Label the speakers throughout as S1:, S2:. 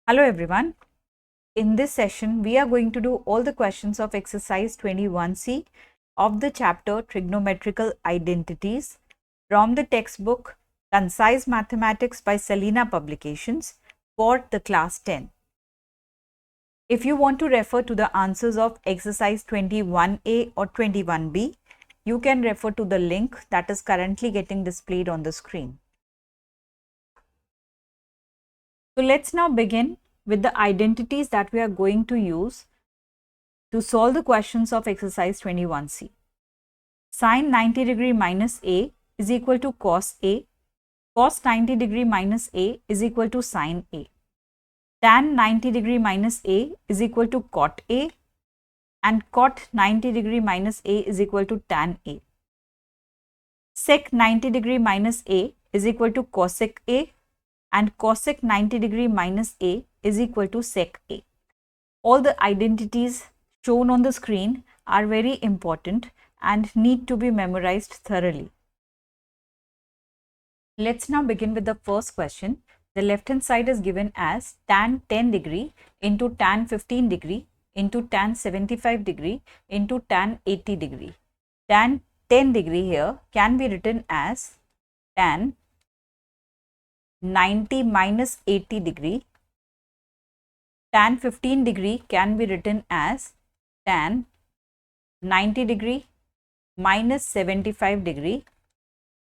S1: Hello everyone. In this session, we are going to do all the questions of exercise 21C of the chapter Trigonometrical Identities from the textbook Concise Mathematics by Selina Publications for the class 10. If you want to refer to the answers of exercise 21A or 21B, you can refer to the link that is currently getting displayed on the screen. So let's now begin with the identities that we are going to use to solve the questions of exercise 21C. Sin 90 degree minus A is equal to cos A, cos 90 degree minus A is equal to sin A, tan 90 degree minus A is equal to cot A, and cot 90 degree minus A is equal to tan A. Sec 90 degree minus A is equal to cosec A, and cosec 90 degree minus A is equal to sec A. All the identities shown on the screen are very important and need to be memorized thoroughly. Let's now begin with the first question. The left hand side is given as tan 10 degree into tan 15 degree into tan 75 degree into tan 80 degree. Tan 10 degree here can be written as tan 90 minus 80 degree. Tan 15 degree can be written as tan 90 degree minus 75 degree,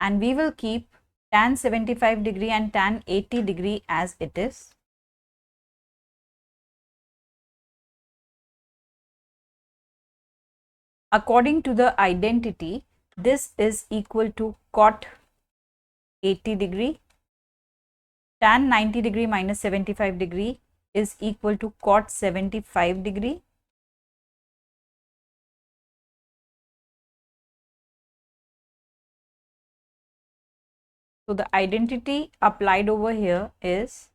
S1: and we will keep tan 75 degree and tan 80 degree as it is. According to the identity, this is equal to cot 80 degree. Tan 90 degree minus 75 degree is equal to cot 75 degree. So the identity applied over here is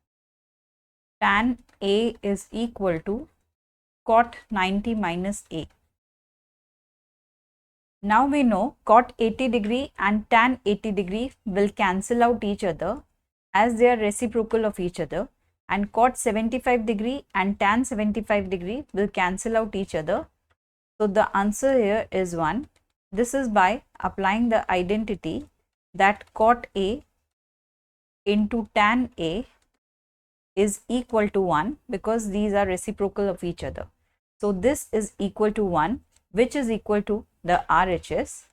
S1: tan A is equal to cot 90 minus A. Now we know cot 80 degree and tan 80 degree will cancel out each other as they are reciprocal of each other, and cot 75 degree and tan 75 degree will cancel out each other. So the answer here is 1. This is by applying the identity that cot A into tan A is equal to 1 because these are reciprocal of each other. So this is equal to 1, which is equal to the RHS,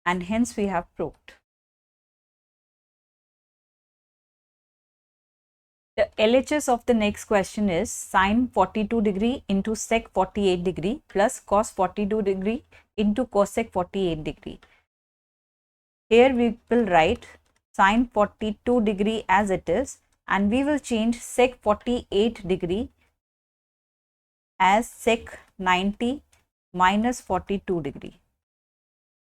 S1: and hence we have proved. The LHS of the next question is sin 42 degree into sec 48 degree plus cos 42 degree into cosec 48 degree. Here we will write sin 42 degree as it is, and we will change sec 48 degree as sec 90 minus 42 degree.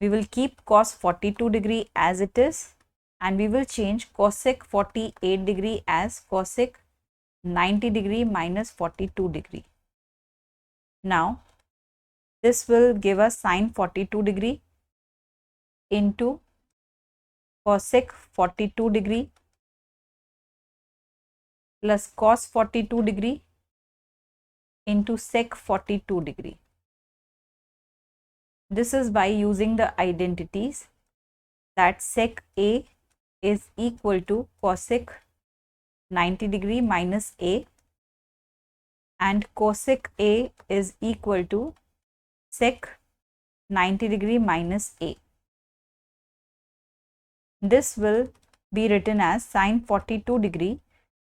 S1: We will keep cos 42 degree as it is, and we will change cosec 48 degree as cosec 90 degree minus 42 degree. Now this will give us sin 42 degree into cosec 42 degree plus cos 42 degree into sec 42 degree. This is by using the identities that sec A is equal to cosec 90 degree minus A, and cosec A is equal to sec 90 degree minus A. This will be written as sin 42 degree.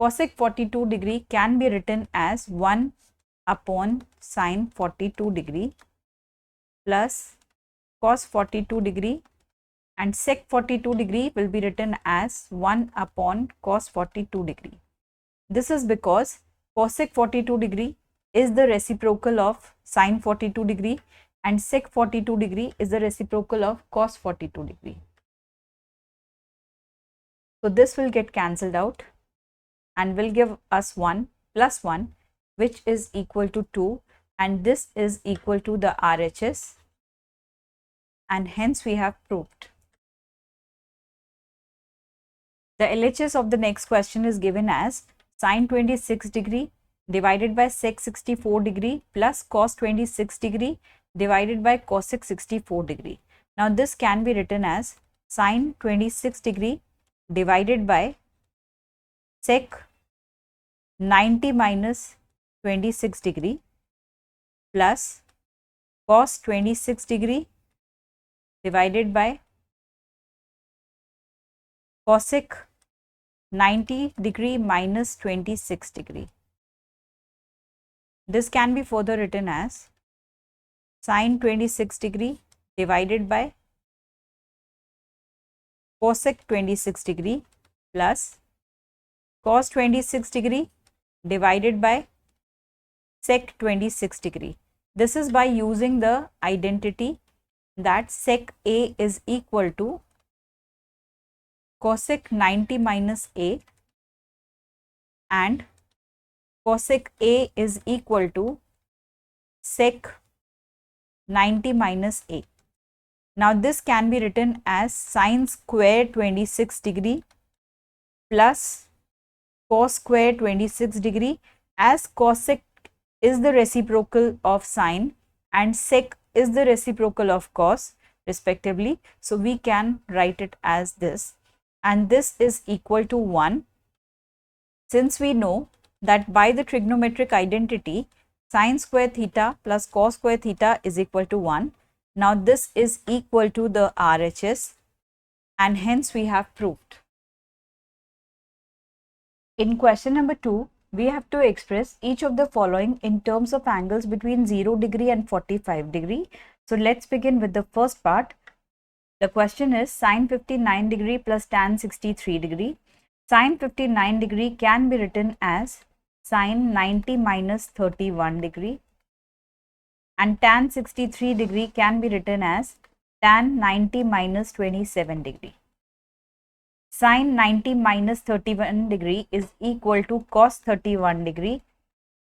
S1: Cosec 42 degree can be written as 1 upon sin 42 degree plus cos 42 degree, and sec 42 degree will be written as 1 upon cos 42 degree. This is because cosec 42 degree is the reciprocal of sin 42 degree and sec 42 degree is the reciprocal of cos 42 degree. So this will get cancelled out and will give us 1 plus 1, which is equal to 2, and this is equal to the RHS, and hence we have proved. The LHS of the next question is given as sine 26 degree divided by sec 64 degree plus cos 26 degree divided by cosec 64 degree. Now this can be written as sine 26 degree divided by sec 90 minus 26 degree plus cos 26 degree divided by cosec 90 degree minus 26 degree. This can be further written as sine 26 degree divided by cosec 26 degree plus cos 26 degree divided by sec 26 degree. This is by using the identity that sec A is equal to cosec 90 minus A and cosec A is equal to sec 90 minus A. Now this can be written as sine square 26 degree plus cos square 26 degree, as cosec is the reciprocal of sine and sec is the reciprocal of cos respectively. So we can write it as this, and this is equal to 1, since we know that by the trigonometric identity sine square theta plus cos square theta is equal to 1. Now this is equal to the RHS and hence we have proved. In question number 2, we have to express each of the following in terms of angles between 0 degree and 45 degree. So let's begin with the first part. The question is sine 59 degree plus tan 63 degree. Sine 59 degree can be written as sine 90 minus 31 degree, and tan 63 degree can be written as tan 90 minus 27 degree. Sine 90 minus 31 degree is equal to cos 31 degree,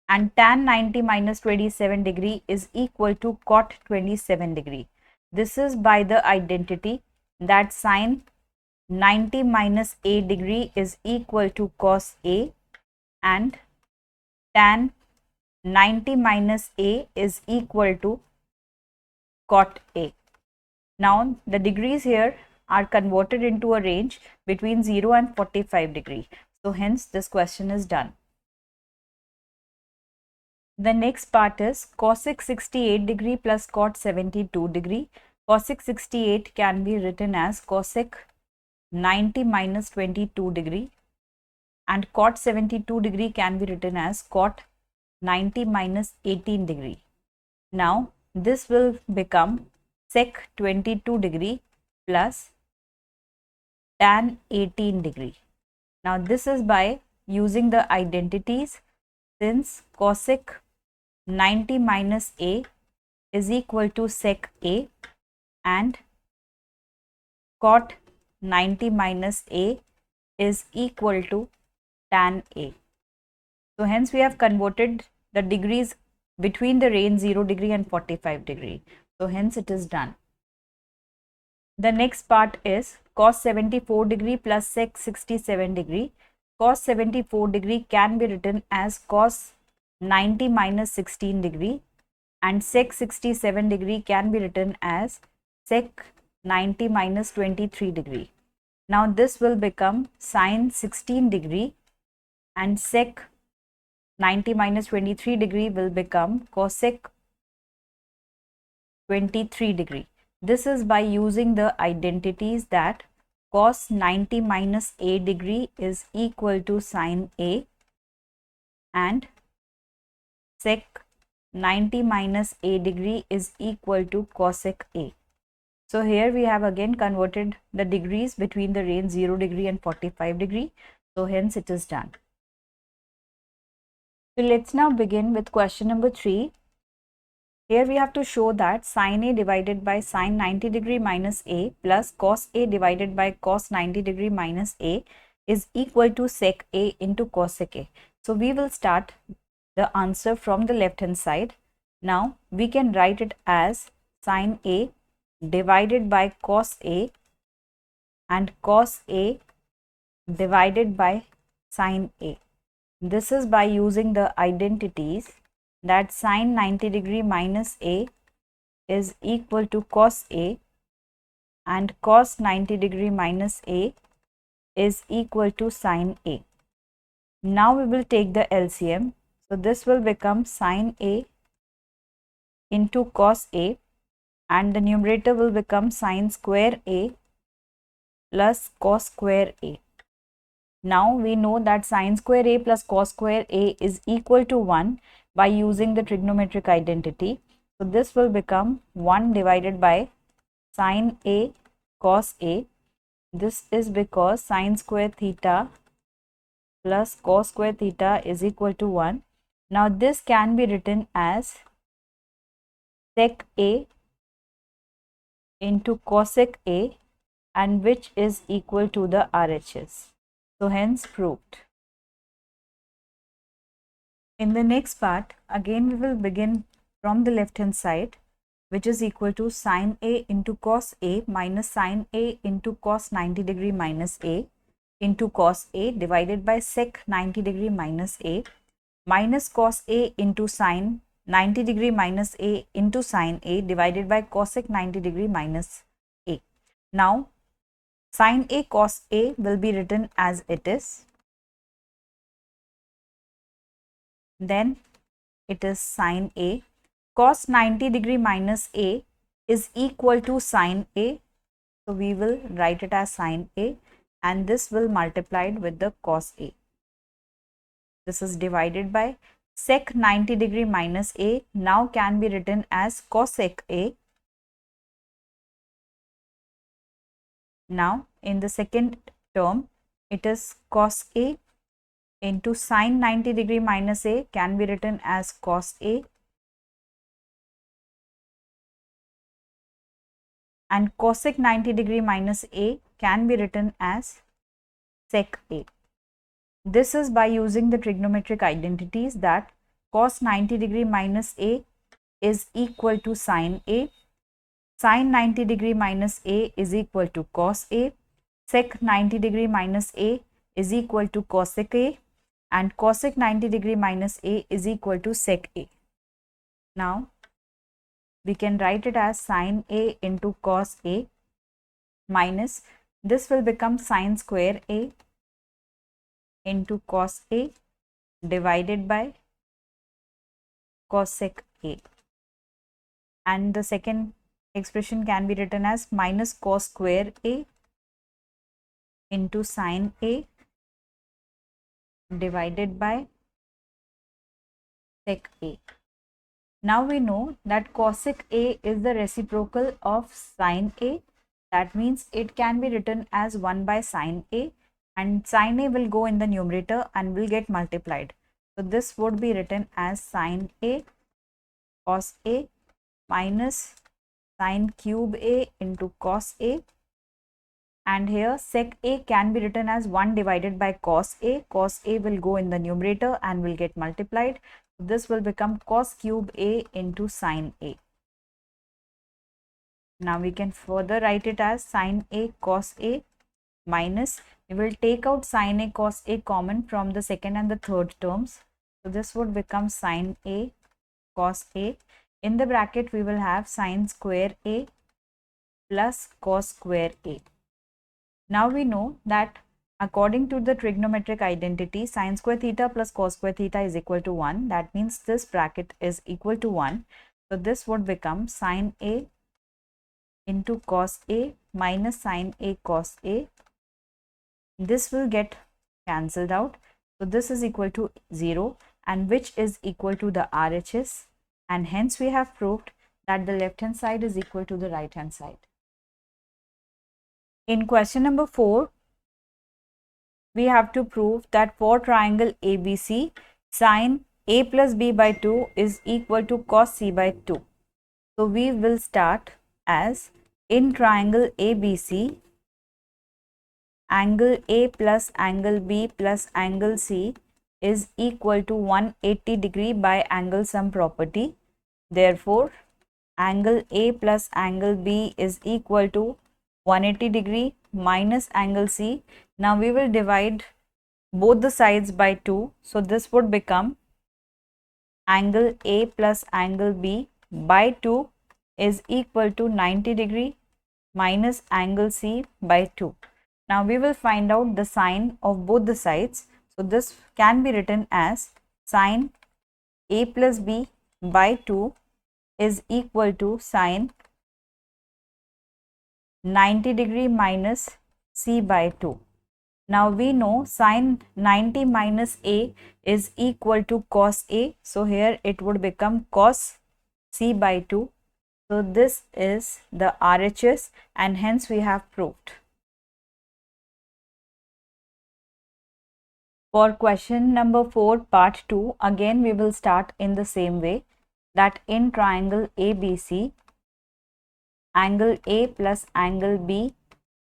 S1: and tan 90 minus 27 degree is equal to cot 27 degree. This is by the identity that sine 90 minus A degree is equal to cos A and tan 90 minus A is equal to cot A. Now the degrees here are converted into a range between 0 and 45 degree. So hence this question is done. The next part is cosec 68 degree plus cot 72 degree. Cosec 68 can be written as cosec 90 minus 22 degree, and cot 72 degree can be written as cot 90 minus 18 degree. Now this will become sec 22 degree plus tan 18 degree. Now this is by using the identities, since cosec 90 minus A is equal to sec A and cot 90 minus A is equal to tan A. So hence we have converted the degrees between the range 0 degree and 45 degree. So hence it is done. The next part is cos 74 degree plus sec 67 degree. Cos 74 degree can be written as cos 90 minus 16 degree, and sec 67 degree can be written as sec 90 minus 23 degree. Now this will become sine 16 degree, and sec 90 minus 23 degree will become cosec 23 degree. This is by using the identities that cos 90 minus A degree is equal to sine A and sec 90 minus A degree is equal to cosec A. So here we have again converted the degrees between the range 0 degree and 45 degree. So hence it is done. So let's now begin with question number 3. Here we have to show that sin A divided by sin 90 degree minus A plus cos A divided by cos 90 degree minus A is equal to sec A into cosec A. So we will start the answer from the left hand side. Now we can write it as sin A divided by cos A and cos A divided by sin A. This is by using the identities that sine 90 degree minus A is equal to cos A and cos 90 degree minus A is equal to sine A. Now we will take the LCM. So this will become sine A into cos A, and the numerator will become sine square A plus cos square A. Now we know that sine square A plus cos square A is equal to 1 by using the trigonometric identity. So this will become 1 divided by sine A cos A. This is because sine square theta plus cos square theta is equal to 1. Now this can be written as sec A into cosec A, and which is equal to the RHS. So hence proved. In the next part, again we will begin from the left hand side, which is equal to sine A into cos A minus sine A into cos 90 degree minus A into cos A divided by sec 90 degree minus A minus cos A into sine 90 degree minus A into sine A divided by cosec 90 degree minus A. Now sine A cos A will be written as it is. Then it is sine A cos 90 degree minus A is equal to sine A. So we will write it as sine A, and this will multiplied with the cos A. This is divided by sec 90 degree minus A now can be written as cosec A. Now in the second term, it is cos A into sine 90 degree minus A can be written as cos A, and cosec 90 degree minus A can be written as sec A. This is by using the trigonometric identities that cos 90 degree minus A is equal to sine A, sine 90 degree minus A is equal to cos A, sec 90 degree minus A is equal to cosec A, and cosec 90 degree minus A is equal to sec A. Now we can write it as sine A into cos A minus this will become sine square A into cos A divided by cosec A, and the second expression can be written as minus cos square A into sine A divided by sec A. Now we know that cosec A is the reciprocal of sine A. That means it can be written as 1 by sine A, and sine A will go in the numerator and will get multiplied. So this would be written as sine A cos A minus sine cube A into cos A, and here sec A can be written as 1 divided by cos A. Cos A will go in the numerator and will get multiplied. This will become cos cube A into sine A. Now we can further write it as sine A cos A minus, we will take out sine A cos A common from the second and the third terms. So this would become sine A cos A. In the bracket we will have sine square A plus cos square A. Now we know that according to the trigonometric identity, sine square theta plus cos square theta is equal to 1. That means this bracket is equal to 1. So this would become sine A into cos A minus sine A cos A. This will get cancelled out. So this is equal to 0, and which is equal to the RHS, and hence we have proved that the left hand side is equal to the right hand side. In question number 4, we have to prove that for triangle ABC, sine A plus B by 2 is equal to cos C by 2. So we will start as in triangle ABC, angle A plus angle B plus angle C is equal to 180 degree by angle sum property. Therefore, angle A plus angle B is equal to 180 degree minus angle C. Now we will divide both the sides by 2. So this would become angle A plus angle B by 2 is equal to 90 degree minus angle C by 2. Now we will find out the sine of both the sides. So this can be written as sine A plus B by 2 is equal to sine 90 degree minus C by 2. Now we know sine 90 minus A is equal to cos A. So here it would become cos C by 2. So this is the RHS and hence we have proved. For question number 4 part 2, again we will start in the same way, that in triangle ABC, angle A plus angle B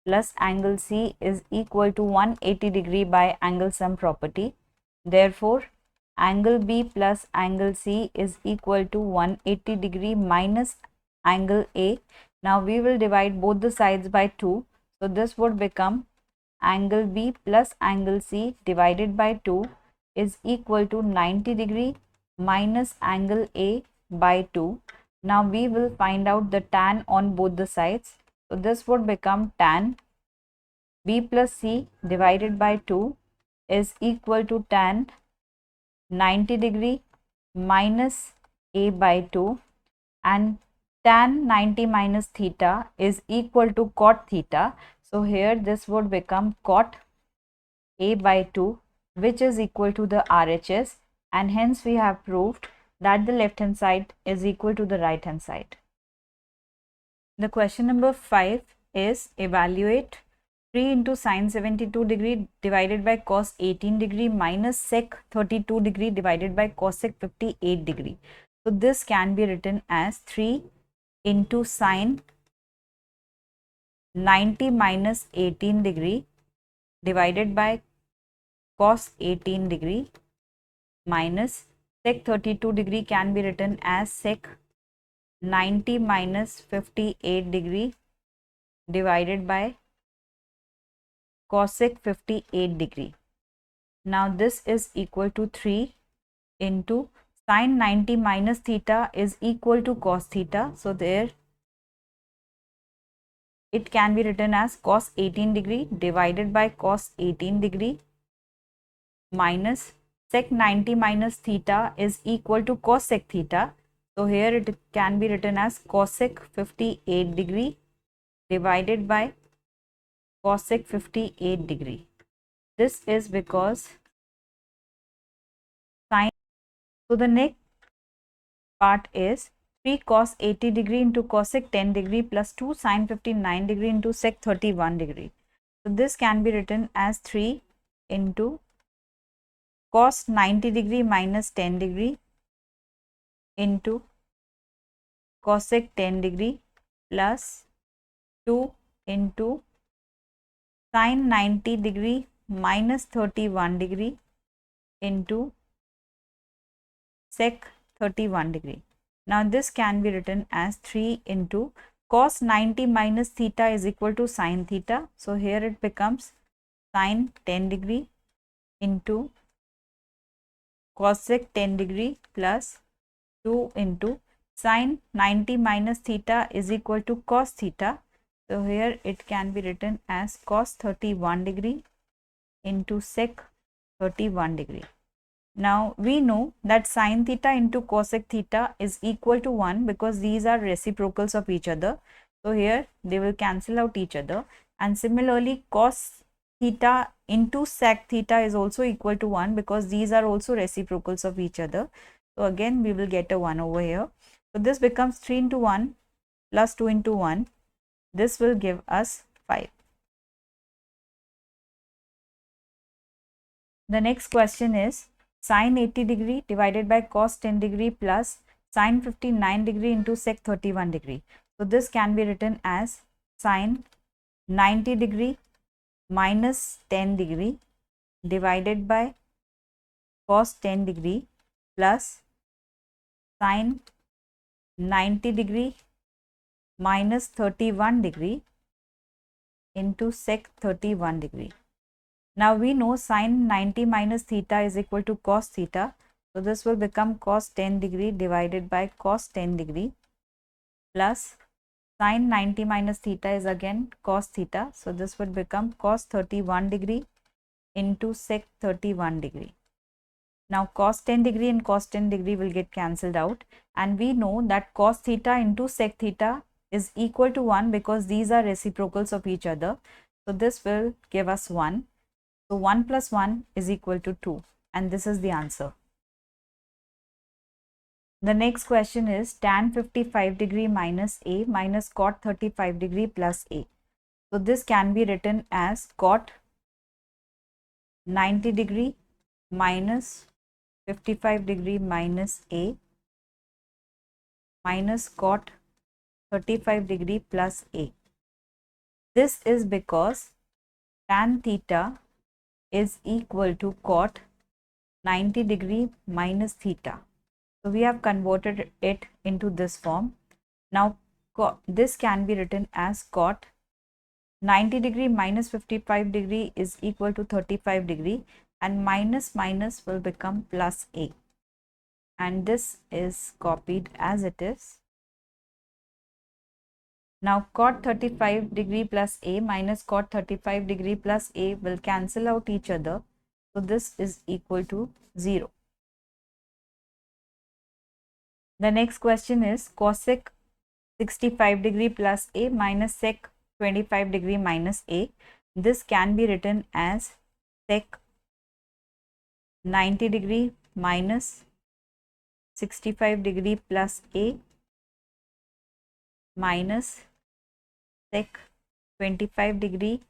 S1: plus angle C is equal to 180 degree by angle sum property. Therefore, angle B plus angle C is equal to 180 degree minus angle A. Now we will divide both the sides by 2. So this would become angle B plus angle C divided by 2 is equal to 90 degree minus angle A by 2. Now we will find out the tan on both the sides. So this would become tan B plus C divided by 2 is equal to tan 90 degree minus A by 2, and tan 90 minus theta is equal to cot theta. So here this would become cot A by 2, which is equal to the RHS, and hence we have proved that the left hand side is equal to the right hand side. The question number 5 is evaluate 3 into sine 72 degree divided by cos 18 degree minus sec 32 degree divided by cosec 58 degree. So this can be written as 3 into sine 90 minus 18 degree divided by cos 18 degree minus sec 32 degree can be written as sec 90 minus 58 degree divided by cosec 58 degree. Now this is equal to 3 into sine 90 minus theta is equal to cos theta. So there it can be written as cos 18 degree divided by cos 18 degree minus sec 90 minus theta is equal to cosec theta. So here it can be written as cosec 58 degree divided by cosec 58 degree. This is because sine. So the next part is 3 cos 80 degree into cosec 10 degree plus 2 sine 59 degree into sec 31 degree. So this can be written as 3 into cos 90 degree minus 10 degree into cosec 10 degree plus 2 into sine 90 degree minus 31 degree into sec 31 degree. Now this can be written as 3 into cos 90 minus theta is equal to sine theta. So here it becomes sine 10 degree into cosec 10 degree plus 2 into sine 90 minus theta is equal to cos theta. So here it can be written as cos 31 degree into sec 31 degree. Now we know that sine theta into cosec theta is equal to 1 because these are reciprocals of each other. So here they will cancel out each other, and similarly cos theta into sec theta is also equal to 1 because these are also reciprocals of each other. So again we will get a 1 over here. So this becomes 3 into 1 plus 2 into 1. This will give us 5. The next question is sine 80 degree divided by cos 10 degree plus sine 59 degree into sec 31 degree. So this can be written as sine 90 degree minus 10 degree divided by cos 10 degree plus sine 90 degree minus 31 degree into sec 31 degree. Now we know sine 90 minus theta is equal to cos theta. So this will become cos 10 degree divided by cos 10 degree plus sine 90 minus theta is again cos theta. So this would become cos 31 degree into sec 31 degree. Now cos 10 degree and cos 10 degree will get cancelled out, and we know that cos theta into sec theta is equal to 1 because these are reciprocals of each other. So this will give us 1. So 1 plus 1 is equal to 2, and this is the answer. The next question is tan 55 degree minus a minus cot 35 degree plus a. So this can be written as cot 90 degree minus 55 degree minus a minus cot 35 degree plus a. This is because tan theta is equal to cot 90 degree minus theta. So we have converted it into this form. Now this can be written as cot 90 degree minus 55 degree is equal to 35 degree, and minus minus will become plus a, and this is copied as it is. Now cot 35 degree plus a minus cot 35 degree plus a will cancel out each other. So this is equal to 0. The next question is cosec 65 degree plus a minus sec 25 degree minus a. This can be written as sec 90 degree minus 65 degree plus a minus sec 25 degree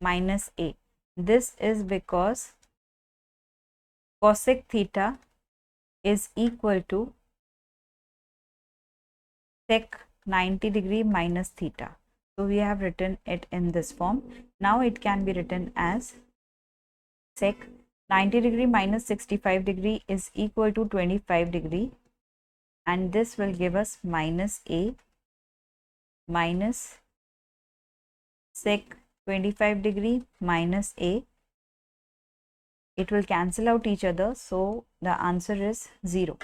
S1: minus a. This is because cosec theta is equal to sec 90 degree minus theta. So we have written it in this form. Now it can be written as sec 90 degree minus 65 degree is equal to 25 degree, and this will give us minus a minus sec 25 degree minus a. It will cancel out each other, so the answer is 0.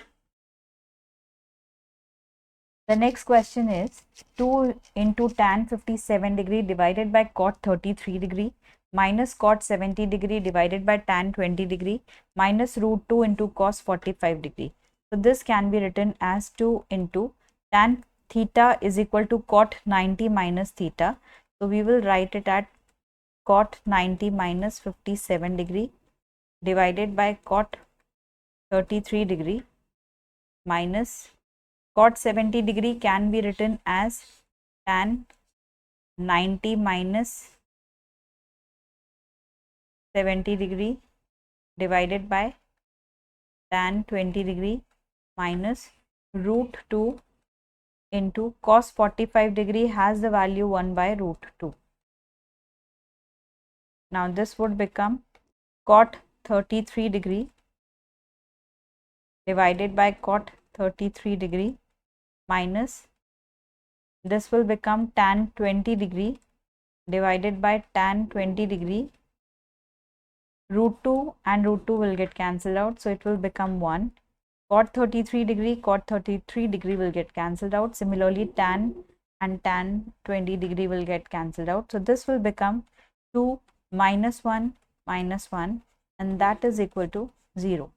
S1: The next question is 2 into tan 57 degree divided by cot 33 degree minus cot 70 degree divided by tan 20 degree minus root 2 into cos 45 degree. So this can be written as 2 into tan theta is equal to cot 90 minus theta. So we will write it at cot 90 minus 57 degree divided by cot 33 degree minus cot 70 degree can be written as tan 90 minus 70 degree divided by tan 20 degree minus root 2 into cos 45 degree has the value 1 by root 2. Now this would become cot 33 degree divided by cot 33 degree minus this will become tan 20 degree divided by tan 20 degree. Root 2 and root 2 will get cancelled out, so it will become 1. Cot 33 degree will get cancelled out. Similarly, tan and tan 20 degree will get cancelled out. So this will become 2 minus 1 minus 1, and that is equal to 0.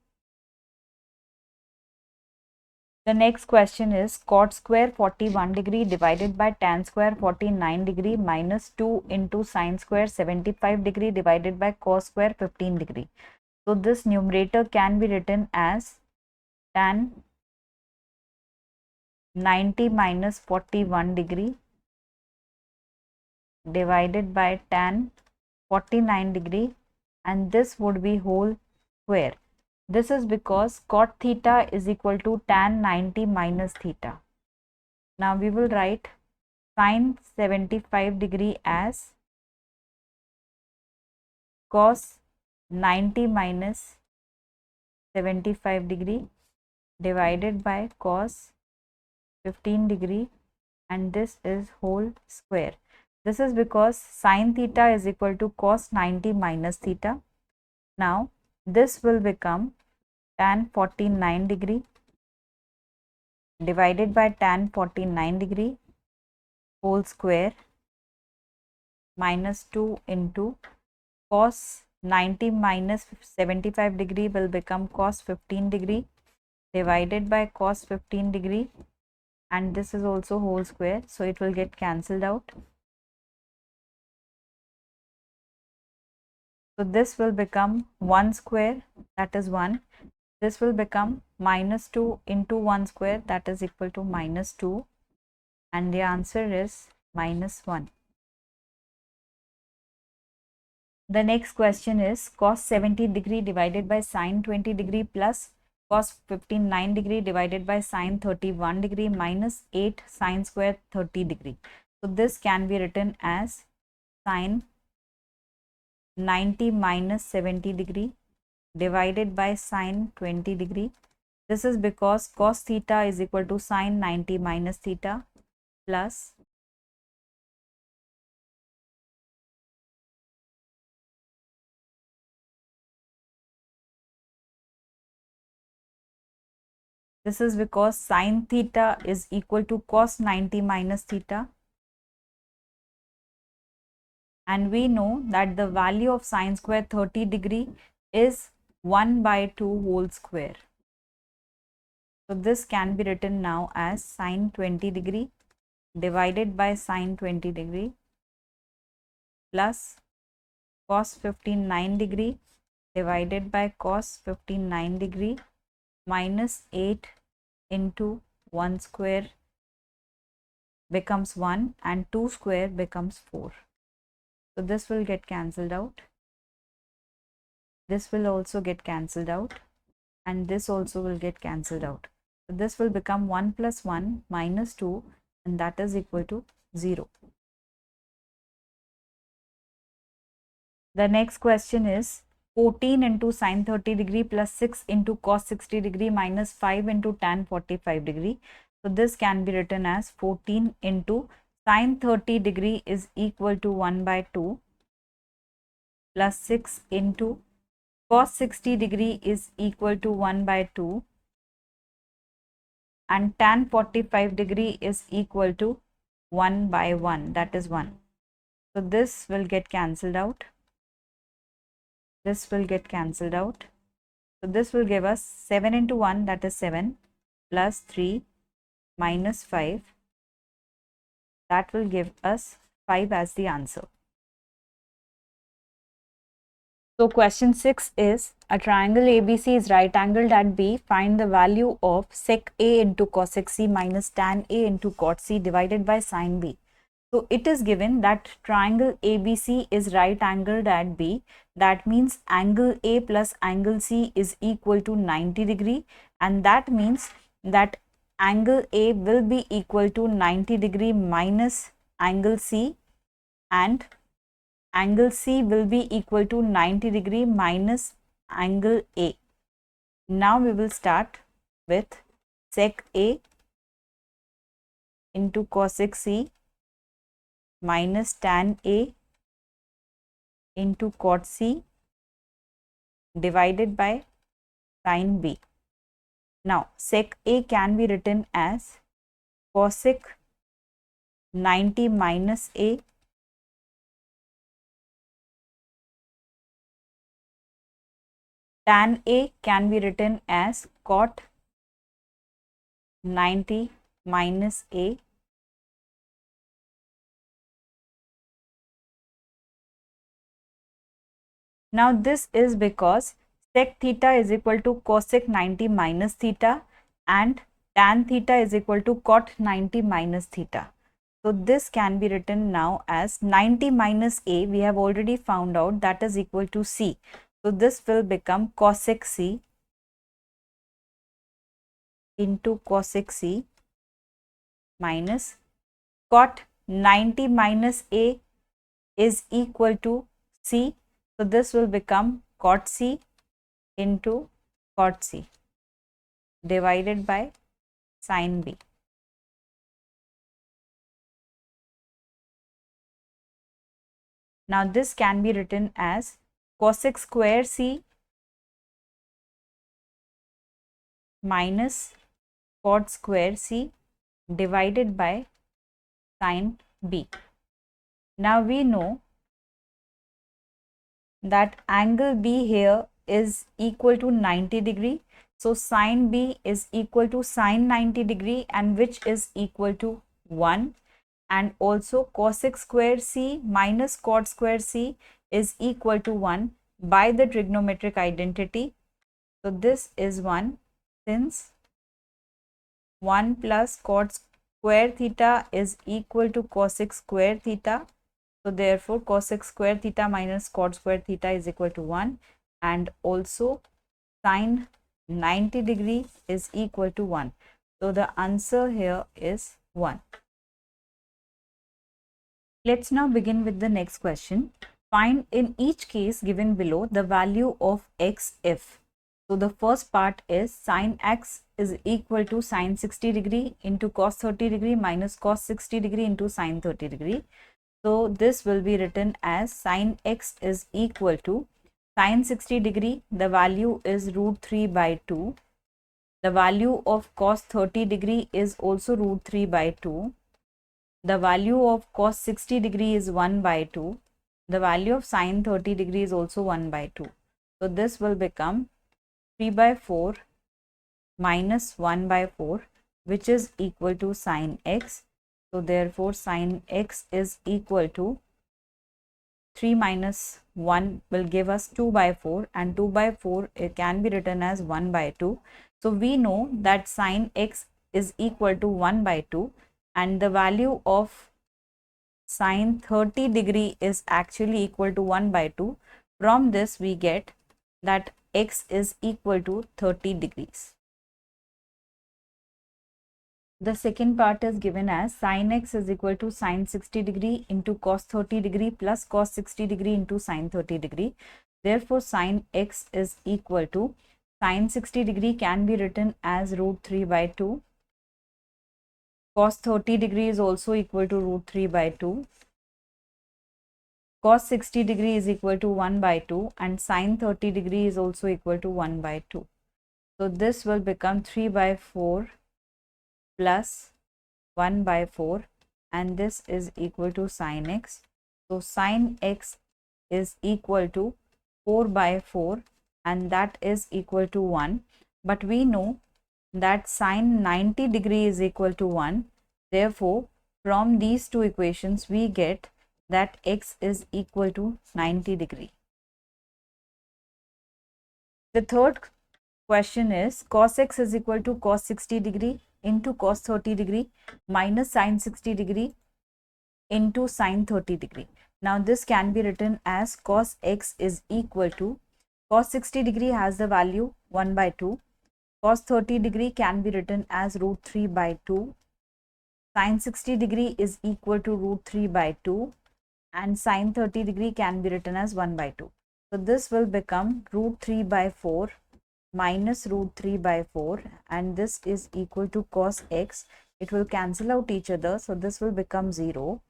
S1: The next question is cot square 41 degree divided by tan square 49 degree minus 2 into sine square 75 degree divided by cos square 15 degree. So this numerator can be written as tan 90 minus 41 degree divided by tan 49 degree, and this would be whole square. This is because cot theta is equal to tan 90 minus theta. Now we will write sine 75 degree as cos 90 minus 75 degree divided by cos 15 degree, and this is whole square. This is because sine theta is equal to cos 90 minus theta. Now this will become tan 49 degree divided by tan 49 degree whole square minus 2 into cos 90 minus 75 degree will become cos 15 degree divided by cos 15 degree, and this is also whole square, so it will get cancelled out. So this will become 1 square, that is 1. This will become minus 2 into 1 square, that is equal to minus 2, and the answer is minus 1. The next question is cos 70 degree divided by sin 20 degree plus cos 59 degree divided by sin 31 degree minus 8 sin square 30 degree. So this can be written as sin 90 minus 70 degree divided by sin 20 degree. This is because cos theta is equal to sin 90 minus theta plus this is because sin theta is equal to cos 90 minus theta, and we know that the value of sin square 30 degree is 1 by 2 whole square. So this can be written now as sin 20 degree divided by sin 20 degree plus cos 59 degree divided by cos 59 degree minus 8 into 1 square becomes 1 and 2 square becomes 4. So this will get cancelled out. This will also get cancelled out, and this also will get cancelled out. So this will become 1 plus 1 minus 2, and that is equal to 0. The next question is 14 into sin 30 degree plus 6 into cos 60 degree minus 5 into tan 45 degree. So this can be written as 14 into sin 30 degree is equal to 1 by 2 plus 6 into cos 60 degree is equal to 1 by 2 and tan 45 degree is equal to 1 by 1, that is 1. So this will get cancelled out. This will get cancelled out. So this will give us 7 into 1, that is 7, plus 3 minus 5. That will give us 5 as the answer. So question 6 is a triangle ABC is right angled at B. Find the value of sec A into cosec C minus tan A into cot C divided by sin B. So it is given that triangle ABC is right angled at B. That means angle A plus angle C is equal to 90 degree, and that means that angle A will be equal to 90 degree minus angle C, and angle C will be equal to 90 degree minus angle A. Now we will start with sec A into cosec C minus tan A into cot C divided by sin B. Now sec A can be written as cosec 90 minus A tan A can be written as cot 90 minus A Now this is because sec theta is equal to cosec 90 minus theta and tan theta is equal to cot 90 minus theta. So this can be written now as 90 minus A, we have already found out, that is equal to C. So this will become cosec C into cosec C minus cot 90 minus A is equal to C. So this will become cot C into cot C divided by sin B. Now this can be written as cosec square C minus cot square C divided by sin B. Now we know that angle B here is equal to 90 degree. So sin B is equal to sin 90 degree, and which is equal to 1. And also cosec square C minus cot square C is equal to 1 by the trigonometric identity. So this is 1, since 1 plus cot square theta is equal to cosec square theta. So therefore cosec square theta minus cot square theta is equal to 1, and also sin 90 degree is equal to 1. So the answer here is 1. Let's now begin with the next question. Find in each case given below the value of x if. So the first part is sin x is equal to sin 60 degree into cos 30 degree minus cos 60 degree into sin 30 degree. So this will be written as sin x is equal to sin 60 degree, the value is root 3 by 2. The value of cos 30 degree is also root 3 by 2. The value of cos 60 degree is 1 by 2. The value of sin 30 degree is also 1 by 2. So this will become 3 by 4 minus 1 by 4, which is equal to sin x. So therefore sin x is equal to 3 minus 1 will give us 2 by 4, and 2 by 4 it can be written as 1 by 2. So we know that sin x is equal to 1 by 2, and the value of sin 30 degree is actually equal to 1 by 2. From this we get that x is equal to 30 degrees. The second part is given as sin x is equal to sin 60 degree into cos 30 degree plus cos 60 degree into sin 30 degree. Therefore, sin x is equal to sin 60 degree can be written as root 3 by 2. Cos 30 degree is also equal to root 3 by 2. Cos 60 degree is equal to 1 by 2, and sin 30 degree is also equal to 1 by 2. So this will become 3 by 4 plus 1 by 4, and this is equal to sin x. So sin x is equal to 4 by 4, and that is equal to 1. But we know that sin 90 degree is equal to 1. Therefore, from these two equations we get that x is equal to 90 degree. The third question is cos x is equal to cos 60 degree into cos 30 degree minus sin 60 degree into sin 30 degree. Now this can be written as cos x is equal to cos 60 degree has the value 1 by 2. Cos 30 degree can be written as root 3 by 2. Sin 60 degree is equal to root 3 by 2, and sin 30 degree can be written as 1 by 2. So this will become root 3 by 4 minus root 3 by 4, and this is equal to cos x. It will cancel out each other, so this will become 0.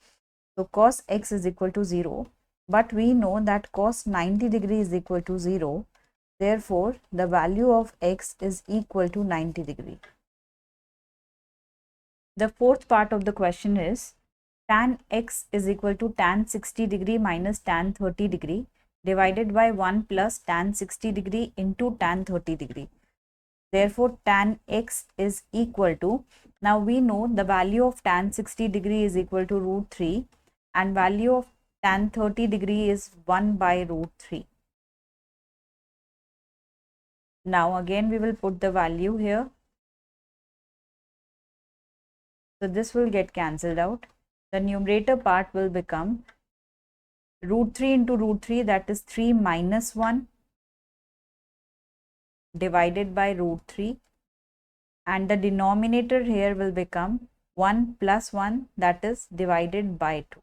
S1: So cos x is equal to 0, but we know that cos 90 degree is equal to 0. Therefore, the value of x is equal to 90 degree. The fourth part of the question is tan x is equal to tan 60 degree minus tan 30 degree divided by 1 plus tan 60 degree into tan 30 degree. Therefore, tan x is equal to, now we know the value of tan 60 degree is equal to root 3, and value of tan 30 degree is 1 by root 3. Now again we will put the value here. So this will get cancelled out. The numerator part will become root 3 into root 3, that is 3 minus 1 divided by root 3, and the denominator here will become 1 plus 1, that is divided by 2.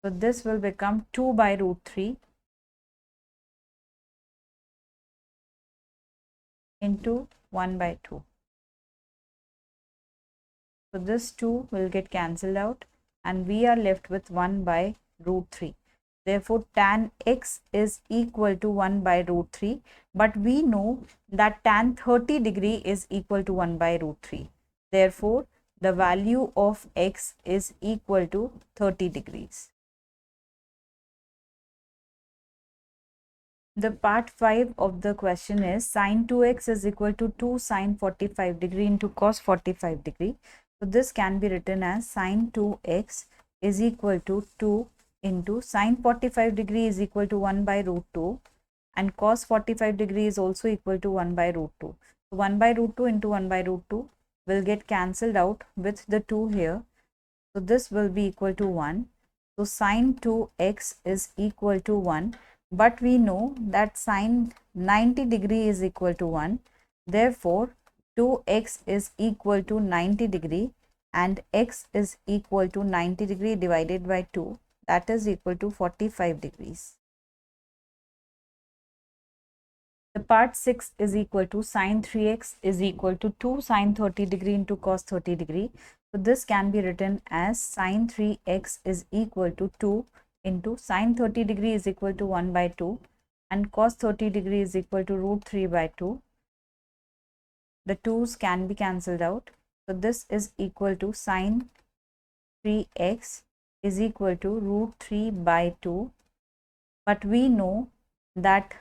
S1: So this will become 2 by root 3 into 1 by 2. So this 2 will get cancelled out, and we are left with 1 by root 3. Therefore, tan x is equal to 1 by root 3. But we know that tan 30 degree is equal to 1 by root 3. Therefore, the value of x is equal to 30 degrees. The part 5 of the question is sin 2x is equal to 2 sin 45 degree into cos 45 degree. So, this can be written as sin 2x is equal to 2 into sin 45 degree is equal to 1 by root 2 and cos 45 degree is also equal to 1 by root 2. So, 1 by root 2 into 1 by root 2 will get cancelled out with the 2 here. So, this will be equal to 1. So, sin 2x is equal to 1, but we know that sin 90 degree is equal to 1. Therefore, 2x is equal to 90 degree and x is equal to 90 degree divided by 2, that is equal to 45 degrees. The part 6 is equal to sin 3x is equal to 2 sin 30 degree into cos 30 degree. So, this can be written as sin 3x is equal to 2 into sin 30 degree is equal to 1 by 2 and cos 30 degree is equal to root 3 by 2. The 2's can be cancelled out. So, this is equal to sin 3x is equal to root 3 by 2. But we know that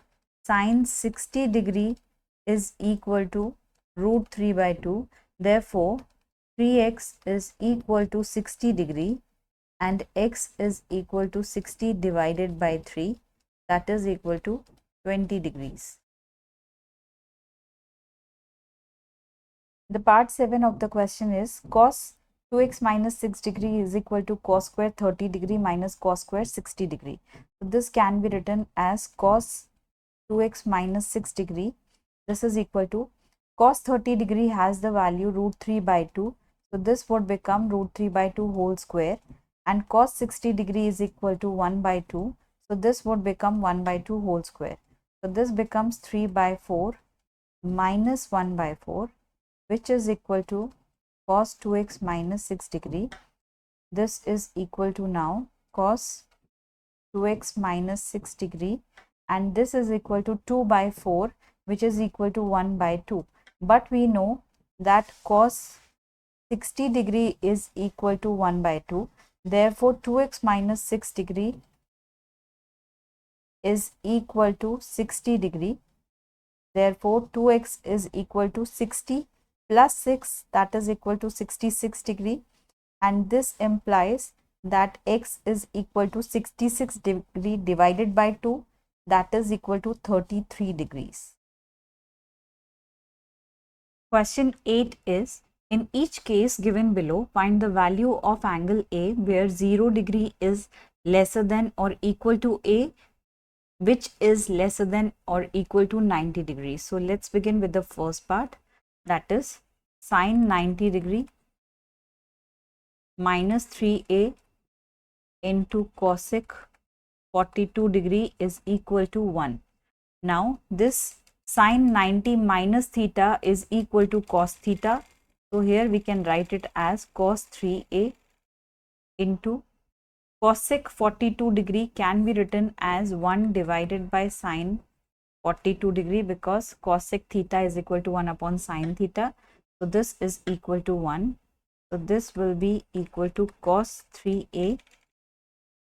S1: sin 60 degree is equal to root 3 by 2. Therefore, 3x is equal to 60 degree and x is equal to 60 divided by 3, that is equal to 20 degrees. The part 7 of the question is cos 2x minus 6 degree is equal to cos square 30 degree minus cos square 60 degree. So, this can be written as cos 2x minus 6 degree. This is equal to cos 30 degree has the value root 3 by 2. So, this would become root 3 by 2 whole square and cos 60 degree is equal to 1 by 2. So, this would become 1 by 2 whole square. So, this becomes 3 by 4 minus 1 by 4, which is equal to cos 2x minus 6 degree. This is equal to now cos 2x minus 6 degree and this is equal to 2 by 4, which is equal to 1 by 2. But we know that cos 60 degree is equal to 1 by 2. Therefore, 2x minus 6 degree is equal to 60 degree. Therefore, 2x is equal to 60 plus 6, that is equal to 66 degree, and this implies that x is equal to 66 degree divided by 2, that is equal to 33 degrees. Question 8 is, in each case given below, find the value of angle A where 0 degree is lesser than or equal to A, which is lesser than or equal to 90 degrees. So, let's begin with the first part, that is sin 90 degree minus 3A into cosec 42 degree is equal to 1. Now, this sin 90 minus theta is equal to cos theta. So, here we can write it as cos 3A into cosec 42 degree can be written as 1 divided by sin 42 degree because cosec theta is equal to 1 upon sin theta. So, this is equal to 1. So, this will be equal to cos 3A,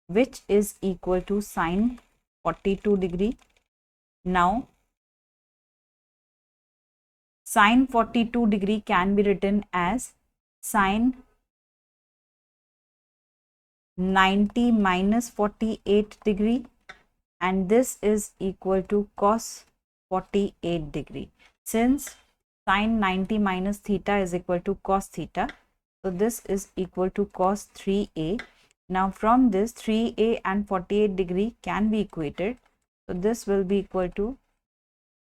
S1: which is equal to sin 42 degree. Now, sin 42 degree can be written as sin 90 minus 48 degree and this is equal to cos 48 degree. Since sin 90 minus theta is equal to cos theta, so this is equal to cos 3A. Now, from this 3A and 48 degree can be equated. So, this will be equal to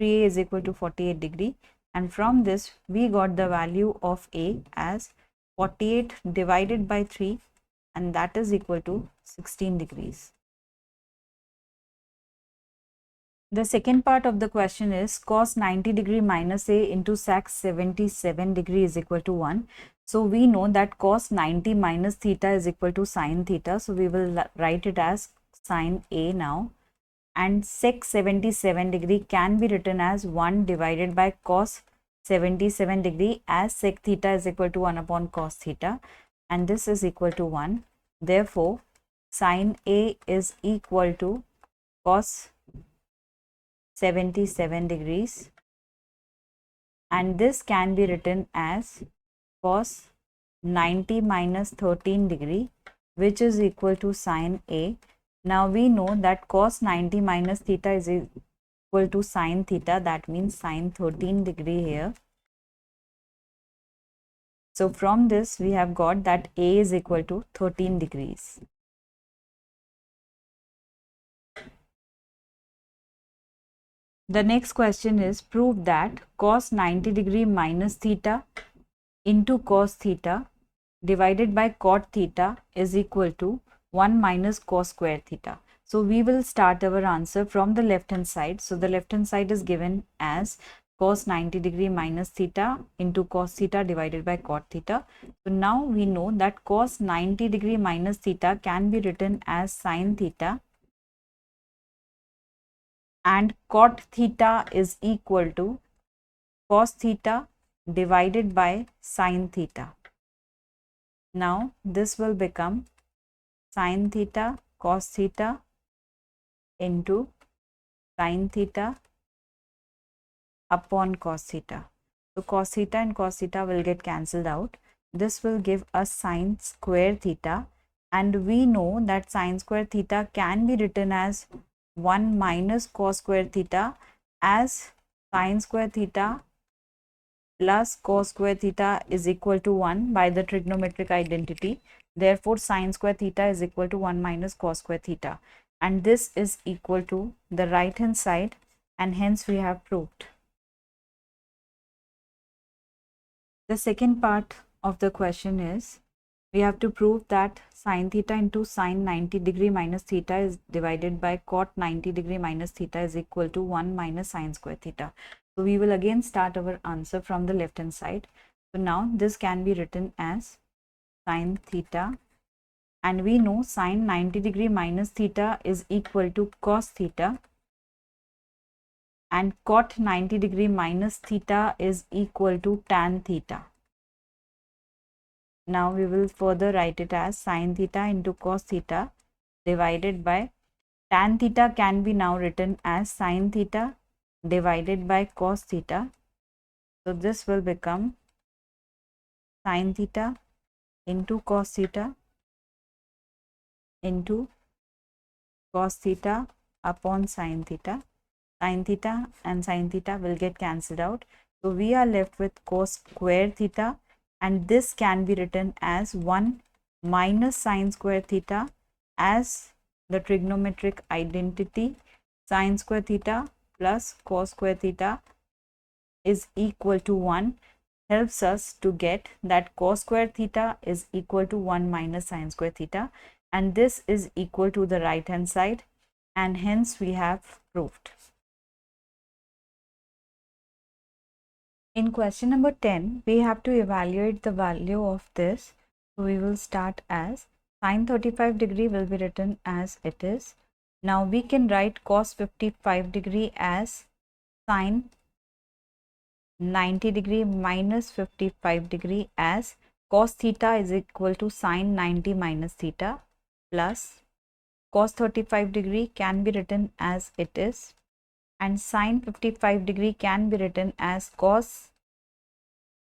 S1: 3A is equal to 48 degree, and from this we got the value of A as 48 divided by 3, and that is equal to 16 degrees. The second part of the question is cos 90 degree minus A into sec 77 degree is equal to 1. So, we know that cos 90 minus theta is equal to sin theta. So, we will write it as sine A now, and sec 77 degree can be written as 1 divided by cos 77 degree, as sec theta is equal to 1 upon cos theta, and this is equal to 1. Therefore, sine A is equal to cos 77 degrees, and this can be written as cos 90 minus 13 degree, which is equal to sine A. Now we know that cos 90 minus theta is equal to sine theta, that means sine 13 degree here. So from this we have got that A is equal to 13 degrees. The next question is, prove that cos 90 degree minus theta into cos theta divided by cot theta is equal to 1 minus cos square theta. So we will start our answer from the left hand side. So the left hand side is given as cos 90 degree minus theta into cos theta divided by cot theta. So now we know that cos 90 degree minus theta can be written as sin theta, and cot theta is equal to cos theta divided by sin theta. Now this will become sin theta cos theta into sin theta upon cos theta. So cos theta and cos theta will get cancelled out. This will give us sin square theta, and we know that sin square theta can be written as 1 minus cos square theta, as sin square theta plus cos square theta is equal to 1 by the trigonometric identity. Therefore, sin square theta is equal to 1 minus cos square theta, and this is equal to the right hand side, and hence we have proved. The second part of the question is, we have to prove that sin theta into sin 90 degree minus theta is divided by cot 90 degree minus theta is equal to 1 minus sin square theta. So we will again start our answer from the left hand side. So now this can be written as sin theta, and we know sin 90 degree minus theta is equal to cos theta, and cot 90 degree minus theta is equal to tan theta. Now we will further write it as sin theta into cos theta divided by tan theta can be now written as sin theta divided by cos theta. So this will become sin theta into cos theta into cos theta upon sin theta. Sin theta and sin theta will get cancelled out. So we are left with cos square theta, and this can be written as 1 minus sin square theta, as the trigonometric identity sin square theta plus cos square theta is equal to 1 helps us to get that cos square theta is equal to 1 minus sin square theta, and this is equal to the right hand side, and hence we have proved. In question number 10, we have to evaluate the value of this. So we will start as sin 35 degree will be written as it is. Now we can write cos 55 degree as sin 90 degree minus 55 degree, as cos theta is equal to sin 90 minus theta, plus cos 35 degree can be written as it is, and sin 55 degree can be written as cos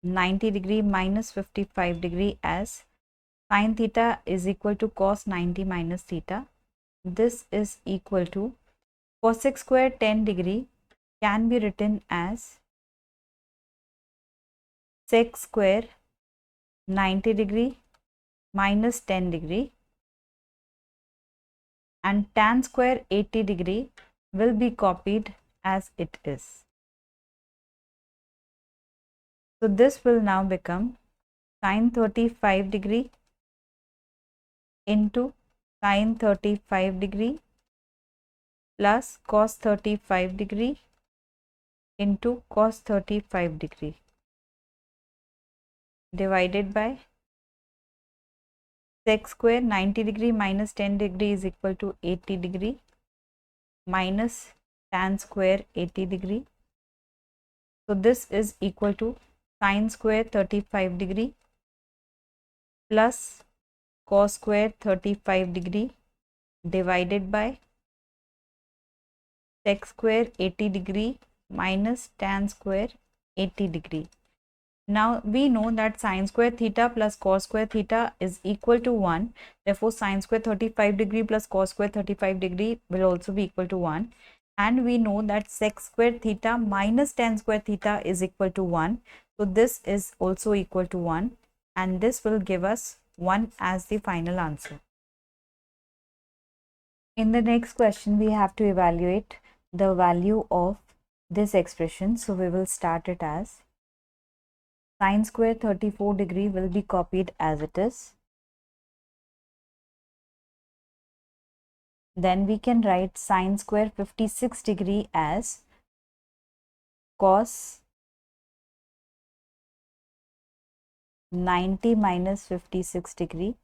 S1: 90 degree minus 55 degree, as sin theta is equal to cos 90 minus theta. This is equal to cosec square 10 degree can be written as sec square 90 degree minus 10 degree, and tan square 80 degree will be copied as it is. So this will now become sin 35 degree into sin 35 degree plus cos 35 degree into cos 35 degree divided by sec square 90 degree minus 10 degree is equal to 80 degree minus tan square 80 degree. So this is equal to sin square 35 degree plus cos square 35 degree divided by sec square 80 degree minus tan square 80 degree. Now we know that sin square theta plus cos square theta is equal to 1. Therefore, sin square 35 degree plus cos square 35 degree will also be equal to 1. And we know that sec square theta minus tan square theta is equal to 1. So this is also equal to 1, and this will give us 1 as the final answer. In the next question, we have to evaluate the value of this expression. So we will start it as sin square 34 degree will be copied as it is. Then we can write sin square 56 degree as cos 90 minus 56 degree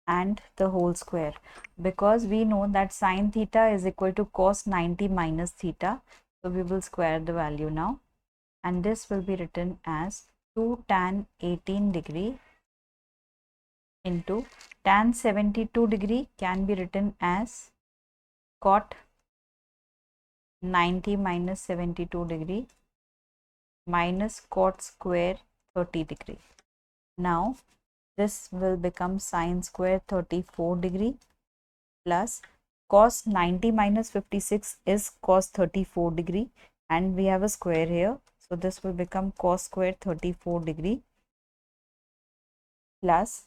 S1: and the whole square, because we know that sin theta is equal to cos 90 minus theta. So we will square the value now, and this will be written as 2 tan 18 degree into tan 72 degree can be written as cot 90 minus 72 degree minus cot square 30 degree. Now this will become sin square 34 degree plus cos 90 minus 56 is cos 34 degree, and we have a square here. So this will become cos square 34 degree plus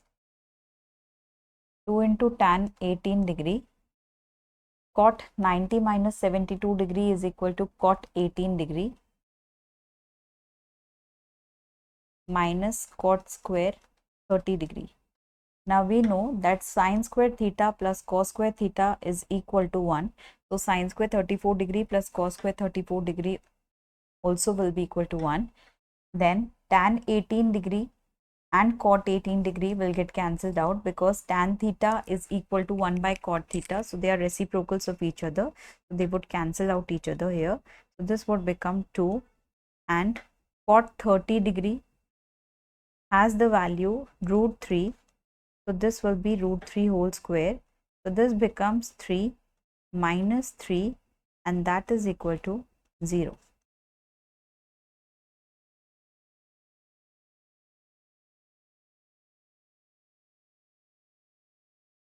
S1: 2 into tan 18 degree. Cot 90 minus 72 degree is equal to cot 18 degree minus cot square 30 degree. Now we know that sin square theta plus cos square theta is equal to 1. So sin square 34 degree plus cos square 34 degree also will be equal to 1. Then tan 18 degree and cot 18 degree will get cancelled out because tan theta is equal to 1 by cot theta. So they are reciprocals of each other. So they would cancel out each other here. So this would become 2, and cot 30 degree has the value root 3. So this will be root 3 whole square. So this becomes 3 minus 3, and that is equal to 0.